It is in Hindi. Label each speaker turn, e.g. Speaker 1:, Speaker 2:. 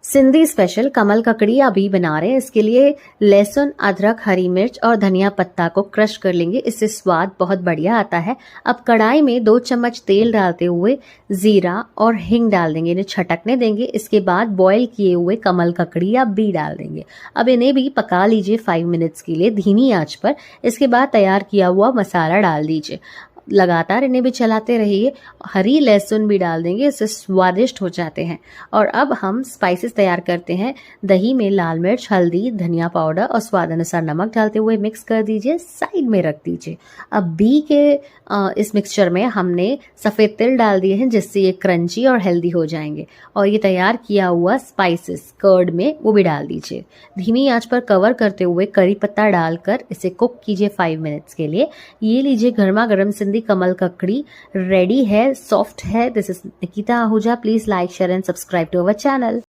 Speaker 1: सिंधी स्पेशल कमल ककड़ी अभी बना रहे हैं। इसके लिए लहसुन, अदरक, हरी मिर्च और धनिया पत्ता को क्रश कर लेंगे। इससे स्वाद बहुत बढ़िया आता है। अब कढ़ाई में 2 चम्मच तेल डालते हुए जीरा और हिंग डाल देंगे, इन्हें छटकने देंगे। इसके बाद बॉईल किए हुए कमल ककड़ी या बी डाल देंगे। अब इन्हें भी पका लीजिए 5 मिनट्स के लिए धीमी आंच पर। इसके बाद तैयार किया हुआ मसाला डाल दीजिए। लगातार इन्हें भी चलाते रहिए। हरी लहसुन भी डाल देंगे, इससे स्वादिष्ट हो जाते हैं। और अब हम स्पाइसेस तैयार करते हैं। दही में लाल मिर्च, हल्दी, धनिया पाउडर और स्वाद अनुसार नमक डालते हुए मिक्स कर दीजिए, साइड में रख दीजिए। अब बी के इस मिक्सचर में हमने सफ़ेद तिल डाल दिए हैं, जिससे ये क्रंची और हेल्दी हो जाएंगे। और ये तैयार किया हुआ स्पाइसेस कर्ड में वो भी डाल दीजिए। धीमी आंच पर कवर करते हुए करी पत्ता डालकर इसे कुक कीजिए 5 मिनट्स के लिए। ये लीजिए गर्मा गर्म सिंधी कमल ककड़ी रेडी है, सॉफ्ट है। This is Nikita Ahuja. Please like, share and subscribe to our channel.